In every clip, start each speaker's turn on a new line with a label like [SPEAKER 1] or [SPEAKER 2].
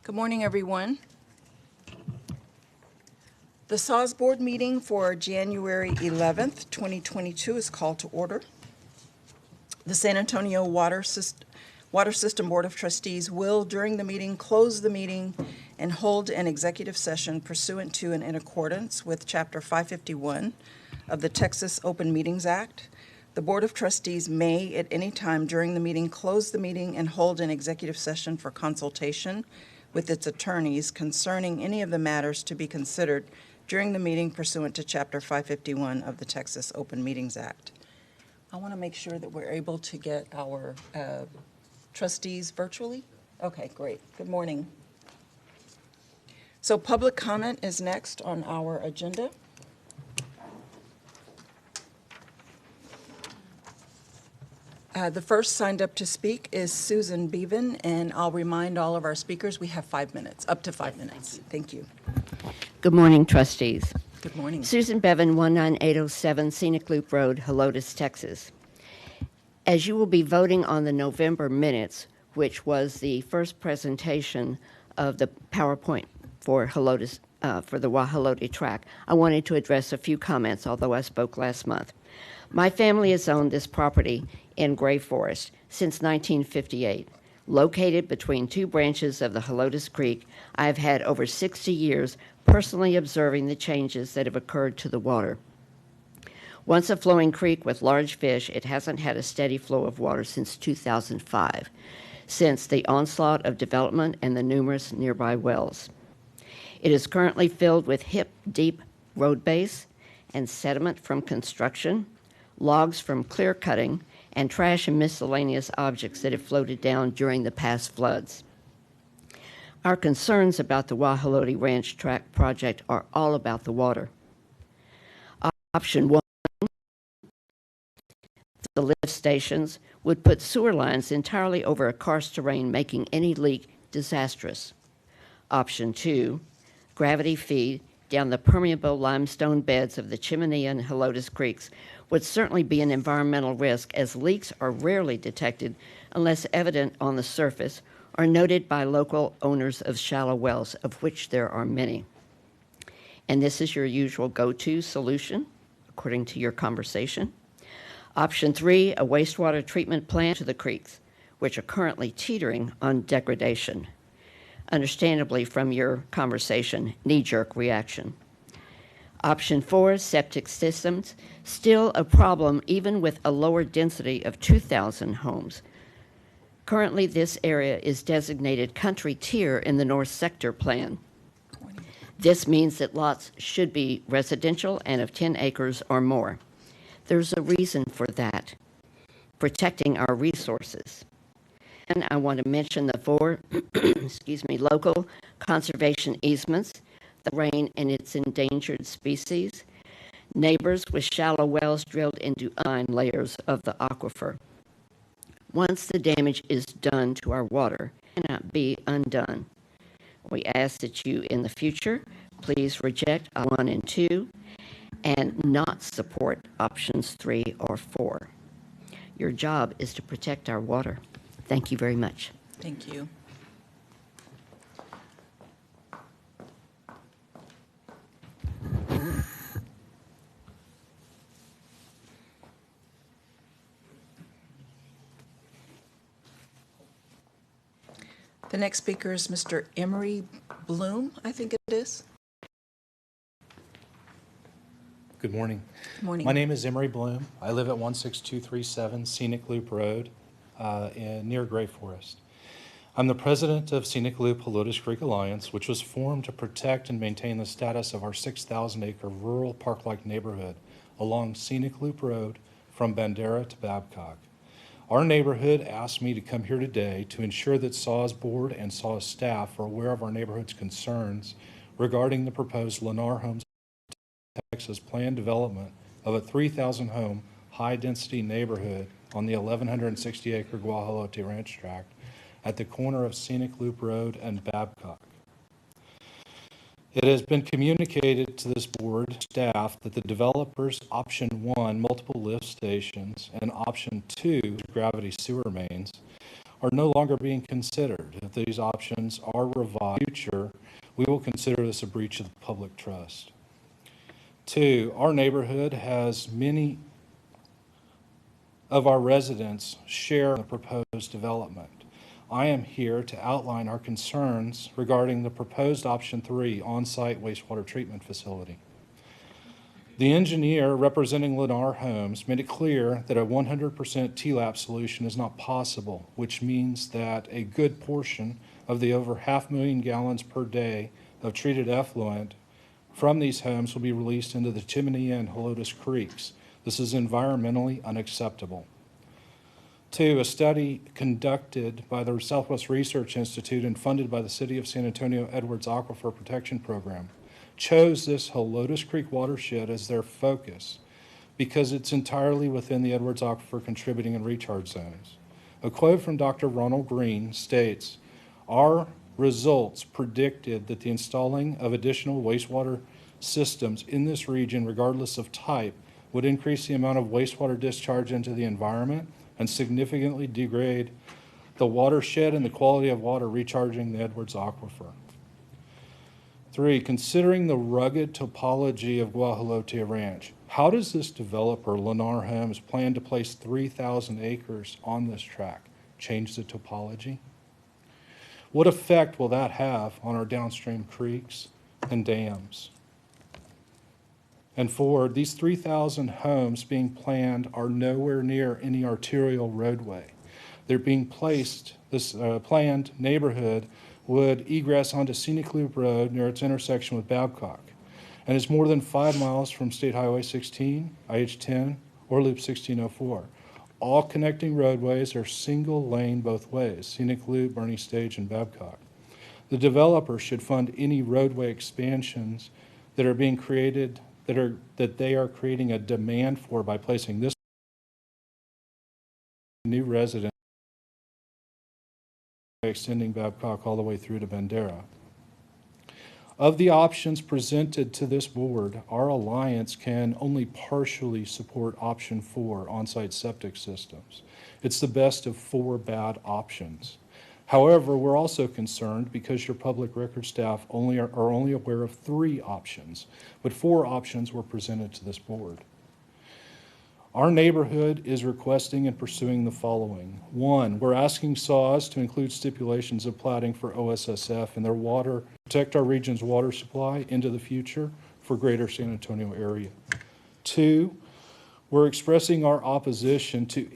[SPEAKER 1] Good morning, everyone. The SAWS Board meeting for January 11th, 2022 is called to order. The San Antonio Water System Board of Trustees will, during the meeting, close the meeting and hold an executive session pursuant to and in accordance with Chapter 551 of the Texas Open Meetings Act. The Board of Trustees may, at any time during the meeting, close the meeting and hold an executive session for consultation with its attorneys concerning any of the matters to be considered during the meeting pursuant to Chapter 551 of the Texas Open Meetings Act. I want to make sure that we're able to get our trustees virtually. Okay, great. Good morning. So public comment is next on our agenda. The first signed up to speak is Susan Bevan, and I'll remind all of our speakers we have 5 minutes, up to 5 minutes. Thank you.
[SPEAKER 2] Good morning, trustees.
[SPEAKER 1] Good morning.
[SPEAKER 2] Susan Bevan, 19807 Scenic Loop Road, Helotes, Texas. As you will be voting on the November minutes, which was the first presentation of the PowerPoint for Helotes, for the Wahalate Tract, I wanted to address a few comments, although I spoke last month. My family has owned this property in Gray Forest since 1958. Located between two branches of the Helotes Creek, I have had over 60 years personally observing the changes that have occurred to the water. Once a flowing creek with large fish, it hasn't had a steady flow of water since 2005, since the onslaught of development and the numerous nearby wells. It is currently filled with hip-deep road base and sediment from construction, logs from clear cutting, and trash and miscellaneous objects that have floated down during the past floods. Our concerns about the Wahalate Ranch Tract project are all about the water. Option 1, the lift stations, would put sewer lines entirely over a karst terrain, making any leak disastrous. Option 2, gravity feed down the permeable limestone beds of the Chimney and Helotes Creeks would certainly be an environmental risk, as leaks are rarely detected unless evident on the surface or noted by local owners of shallow wells, of which there are many. And this is your usual go-to solution, according to your conversation. Option 3, a wastewater treatment plant to the creeks, which are currently teetering on degradation. Understandably, from your conversation, knee-jerk reaction. Option 4, septic systems, still a problem even with a lower density of 2,000 homes. Currently, this area is designated country tier in the North Sector Plan. This means that lots should be residential and of 10 acres or more. There's a reason for that, protecting our resources. And I want to mention the 4, local conservation easements, the rain and its endangered species, neighbors with shallow wells drilled into 9 layers of the aquifer. Once the damage is done to our water, it cannot be undone. We ask that you, in the future, please reject 1 and 2 and not support options 3 or 4. Your job is to protect our water. Thank you very much.
[SPEAKER 1] Thank you. The next speaker is Mr. Emery Bloom, I think it is.
[SPEAKER 3] Good morning.
[SPEAKER 1] Good morning.
[SPEAKER 3] My name is Emery Bloom. I live at 16237 Scenic Loop Road near Gray Forest. I'm the president of Scenic Loop Helotes Creek Alliance, which was formed to protect and maintain the status of our 6,000-acre rural park-like neighborhood along Scenic Loop Road from Bandera to Babcock. Our neighborhood asked me to come here today to ensure that SAWS board and SAWS staff are aware of our neighborhood's concerns regarding the proposed Lennar Homes Texas planned development of a 3,000-home high-density neighborhood on the 1,160-acre Guajolote Ranch Tract at the corner of Scenic Loop Road and Babcock. It has been communicated to this board staff that the developers option 1, multiple lift stations, and option 2, gravity sewer mains, are no longer being considered. If these options are revised in the future, we will consider this a breach of the public trust. 2, our neighborhood has many of our residents share the proposed development. I am here to outline our concerns regarding the proposed option 3 on-site wastewater treatment facility. The engineer representing Lennar Homes made it clear that a 100% TLAP solution is not possible, which means that a good portion of the over 500,000 gallons per day of treated effluent from these homes will be released into the Chimney and Helotes Creeks. This is environmentally unacceptable. 2, a study conducted by the Southwest Research Institute and funded by the City of San Antonio Edwards Aquifer Protection Program chose this Helotes Creek watershed as their focus because it's entirely within the Edwards Aquifer contributing and recharge zones. A quote from Dr. Ronald Green states, "Our results predicted that the installing of additional wastewater systems in this region, regardless of type, would increase the amount of wastewater discharge into the environment and significantly degrade the watershed and the quality of water recharging the Edwards Aquifer." 3, considering the rugged topology of Guajolote Ranch, how does this developer, Lennar Homes, plan to place 3,000 acres on this tract? Change the topology? What effect will that have on our downstream creeks and dams? And 4, these 3,000 homes being planned are nowhere near any arterial roadway. They're being placed, this planned neighborhood would egress onto Scenic Loop Road near its intersection with Babcock, and is more than 5 miles from State Highway 16, IH-10, or Loop 1604. All connecting roadways are single lane both ways, Scenic Loop, Bernie Stage, and Babcock. The developer should fund any roadway expansions that are being created, that they are creating a demand for by placing this new resident extending Babcock all the way through to Bandera. Of the options presented to this board, our alliance can only partially support option 4, on-site septic systems. It's the best of 4 bad options. However, we're also concerned because your public record staff are only aware of 3 options, but 4 options were presented to this board. Our neighborhood is requesting and pursuing the following. 1, we're asking SAWS to include stipulations of plating for OSSF and their water, protect our region's water supply into the future for greater San Antonio area. 2, we're expressing our opposition to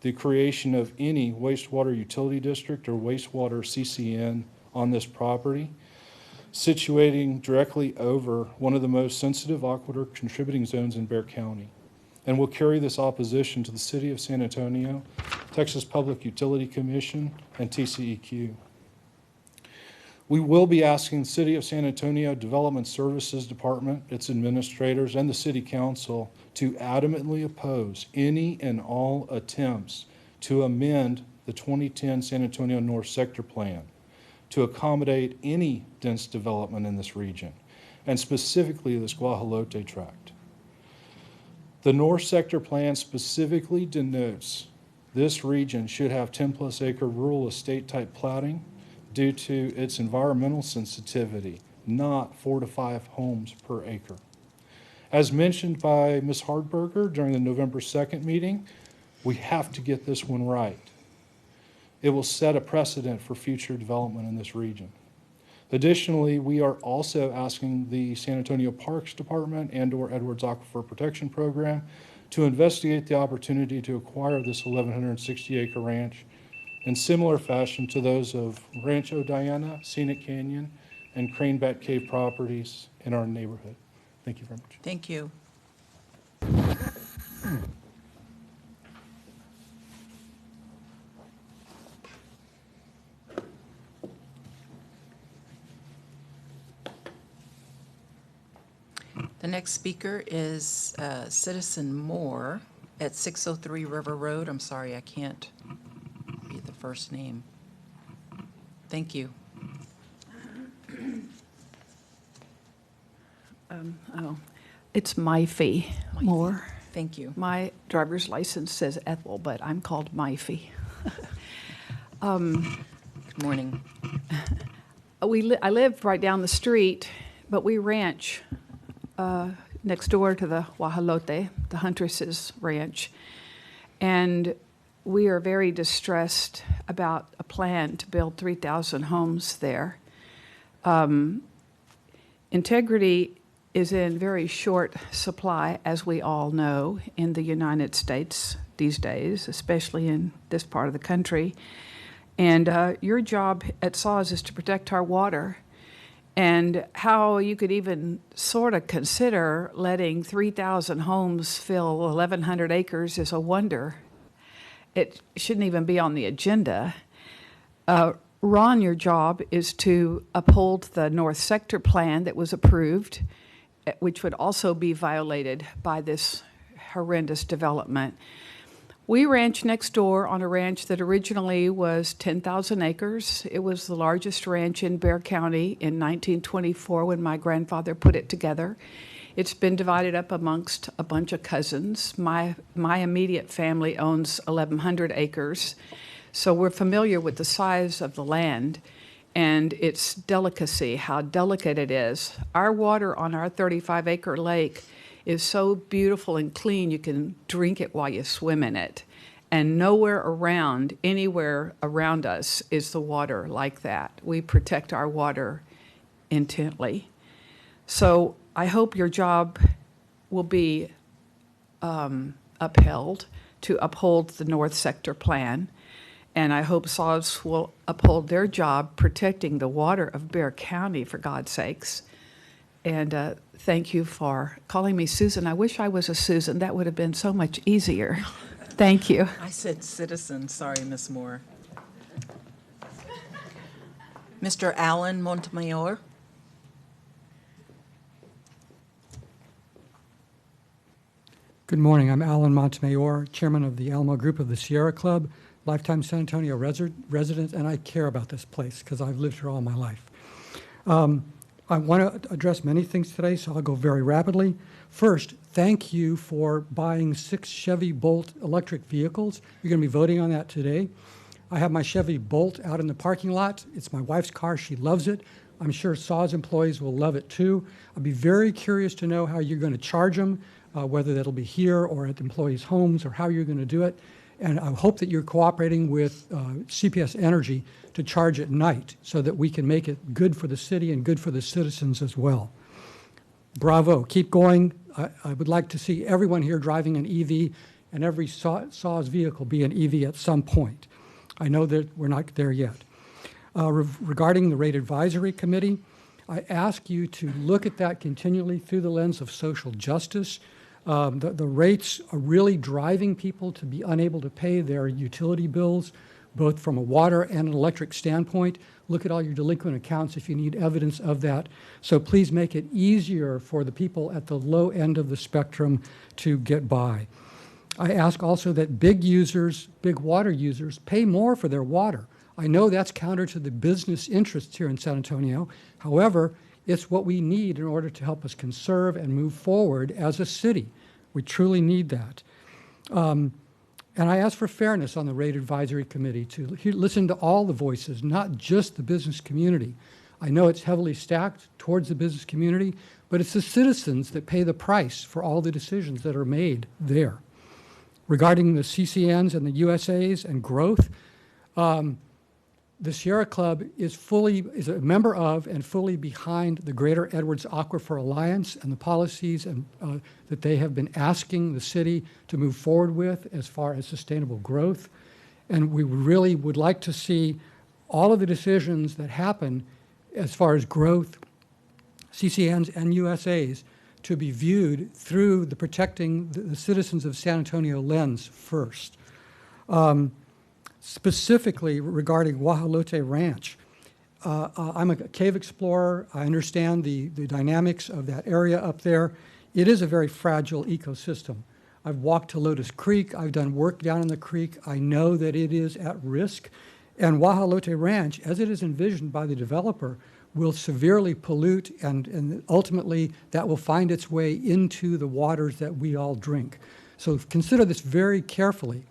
[SPEAKER 3] the creation of any wastewater utility district or wastewater CCN on this property, situating directly over one of the most sensitive aquifer contributing zones in Bexar County. And will carry this opposition to the City of San Antonio, Texas Public Utility Commission, and TCEQ. We will be asking the City of San Antonio Development Services Department, its administrators, and the City Council to adamantly oppose any and all attempts to amend the 2010 San Antonio North Sector Plan to accommodate any dense development in this region, and specifically this Guajolote tract. The North Sector Plan specifically denotes this region should have 10+ acre rural estate type platting due to its environmental sensitivity, not 4 to 5 homes per acre. As mentioned by Ms. Hardberger during the November 2nd meeting, we have to get this one right. It will set a precedent for future development in this region. Additionally, we are also asking the San Antonio Parks Department and/or Edwards Aquifer Protection Program to investigate the opportunity to acquire this 1,160 acre ranch in similar fashion to those of Rancho Diana, Scenic Canyon, and Cranebat Cave properties in our neighborhood. Thank you very much.
[SPEAKER 1] Thank you. The next speaker is Citizen Moore at 603 River Road. I'm sorry, I can't read the first name. Thank you.
[SPEAKER 4] It's Myfee Moore.
[SPEAKER 1] Thank you.
[SPEAKER 4] My driver's license says Ethel, but I'm called Myfee.
[SPEAKER 1] Good morning.
[SPEAKER 4] I live right down the street, but we ranch next door to the Wahalate, the Huntresses Ranch. And we are very distressed about a plan to build 3,000 homes there. Integrity is in very short supply, as we all know, in the United States these days, especially in this part of the country. And your job at SAWS is to protect our water. And how you could even sort of consider letting 3,000 homes fill 1,100 acres is a wonder. It shouldn't even be on the agenda. Ron, your job is to uphold the North Sector plan that was approved, which would also be violated by this horrendous development. We ranch next door on a ranch that originally was 10,000 acres. It was the largest ranch in Bexar County in 1924 when my grandfather put it together. It's been divided up amongst a bunch of cousins. My immediate family owns 1,100 acres, so we're familiar with the size of the land and its delicacy, how delicate it is. Our water on our 35-acre lake is so beautiful and clean you can drink it while you swim in it. And nowhere around, anywhere around us is the water like that. We protect our water intently. So I hope your job will be upheld to uphold the North Sector plan. And I hope SAWS will uphold their job protecting the water of Bexar County, for God's sakes. And thank you for calling me Susan. I wish I was a Susan. That would have been so much easier. Thank you.
[SPEAKER 1] I said citizen. Sorry, Ms. Moore. Mr. Alan Montemayor.
[SPEAKER 5] Good morning. I'm Alan Montemayor, chairman of the Alamo Group of the Sierra Club, lifetime San Antonio resident, and I care about this place because I've lived here all my life. I want to address many things today, so I'll go very rapidly. First, thank you for buying 6 Chevy Bolt electric vehicles. You're going to be voting on that today. I have my Chevy Bolt out in the parking lot. It's my wife's car. She loves it. I'm sure SAWS employees will love it too. I'd be very curious to know how you're going to charge them, whether that'll be here or at employees' homes or how you're going to do it. And I hope that you're cooperating with CPS Energy to charge at night so that we can make it good for the city and good for the citizens as well. Bravo, keep going. I would like to see everyone here driving an EV and every SAWS vehicle be an EV at some point. I know that we're not there yet. Regarding the Rate Advisory Committee, I ask you to look at that continually through the lens of social justice. The rates are really driving people to be unable to pay their utility bills, both from a water and an electric standpoint. Look at all your delinquent accounts if you need evidence of that. So please make it easier for the people at the low end of the spectrum to get by. I ask also that big users, big water users, pay more for their water. I know that's counter to the business interests here in San Antonio. However, it's what we need in order to help us conserve and move forward as a city. We truly need that. And I ask for fairness on the Rate Advisory Committee to listen to all the voices, not just the business community. I know it's heavily stacked towards the business community, but it's the citizens that pay the price for all the decisions that are made there. Regarding the CCNs and the USAs and growth, the Sierra Club is a member of and fully behind the Greater Edwards Aquifer Alliance and the policies that they have been asking the city to move forward with as far as sustainable growth. And we really would like to see all of the decisions that happen as far as growth, CCNs and USAs, to be viewed through the protecting the citizens of San Antonio lens first. Specifically regarding Wahalate Ranch, I'm a cave explorer. I understand the dynamics of that area up there. It is a very fragile ecosystem. I've walked to Lotus Creek. I've done work down in the creek. I know that it is at risk. And Wahalate Ranch, as it is envisioned by the developer, will severely pollute, and ultimately that will find its way into the waters that we all drink. So consider this very carefully.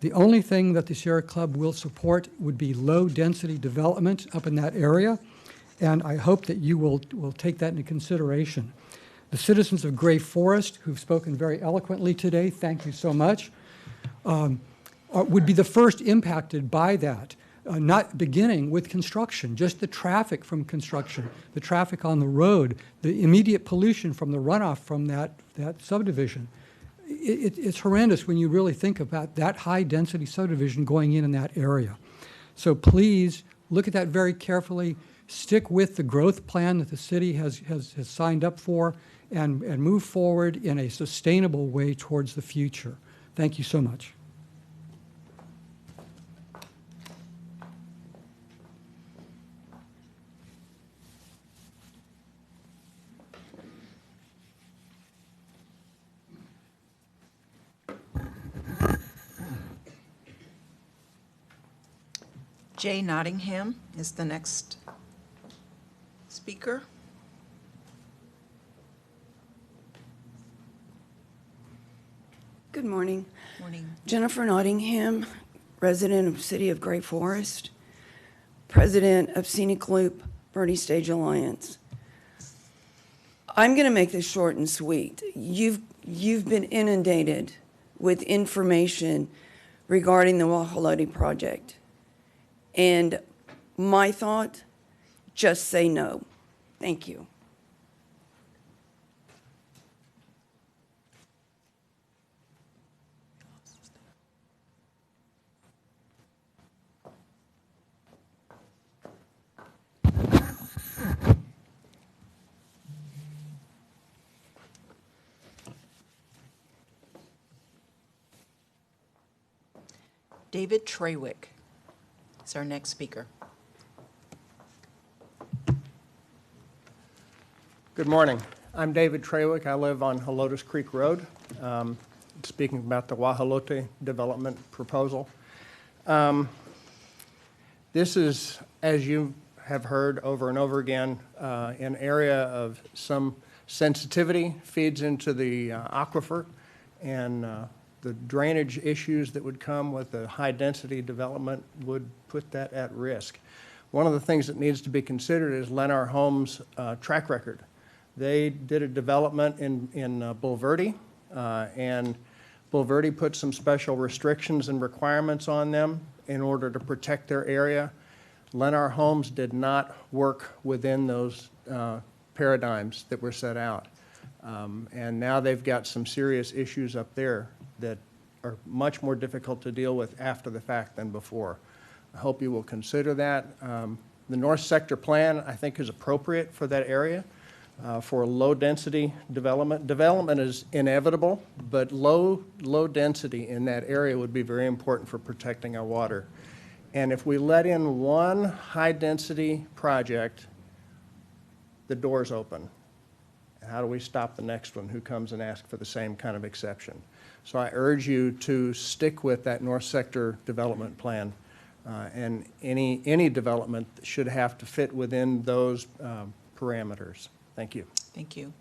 [SPEAKER 5] The only thing that the Sierra Club will support would be low-density development up in that area, and I hope that you will take that into consideration. The citizens of Gray Forest, who've spoken very eloquently today, thank you so much, would be the first impacted by that, not beginning with construction, just the traffic from construction, the traffic on the road, the immediate pollution from the runoff from that subdivision. It's horrendous when you really think about that high-density subdivision going in that area. So please look at that very carefully, stick with the growth plan that the city has signed up for, and move forward in a sustainable way towards the future. Thank you so much.
[SPEAKER 1] Jay Nottingham is the next speaker.
[SPEAKER 6] Good morning.
[SPEAKER 1] Morning.
[SPEAKER 6] Jennifer Nottingham, resident of City of Gray Forest, president of Scenic Loop Verde Stage Alliance. I'm going to make this short and sweet. You've been inundated with information regarding the Wahalate project. And my thought, just say no. Thank you.
[SPEAKER 1] David Trawick is our next speaker.
[SPEAKER 7] Good morning. I'm David Trawick. I live on Helotes Creek Road, speaking about the Wahalate development proposal. This is, as you have heard over and over again, an area of some sensitivity, feeds into the aquifer, and the drainage issues that would come with the high-density development would put that at risk. One of the things that needs to be considered is Lennar Homes' track record. They did a development in Bulverde, and Bulverde put some special restrictions and requirements on them in order to protect their area. Lennar Homes did not work within those paradigms that were set out. And now they've got some serious issues up there that are much more difficult to deal with after the fact than before. I hope you will consider that. The North Sector Plan, I think, is appropriate for that area. For low-density development. Development is inevitable, but low density in that area would be very important for protecting our water. And if we let in one high-density project, the door's open. And how do we stop the next one who comes and asks for the same kind of exception? So I urge you to stick with that North Sector development plan, and any development should have to fit within those parameters. Thank you.
[SPEAKER 1] Thank you.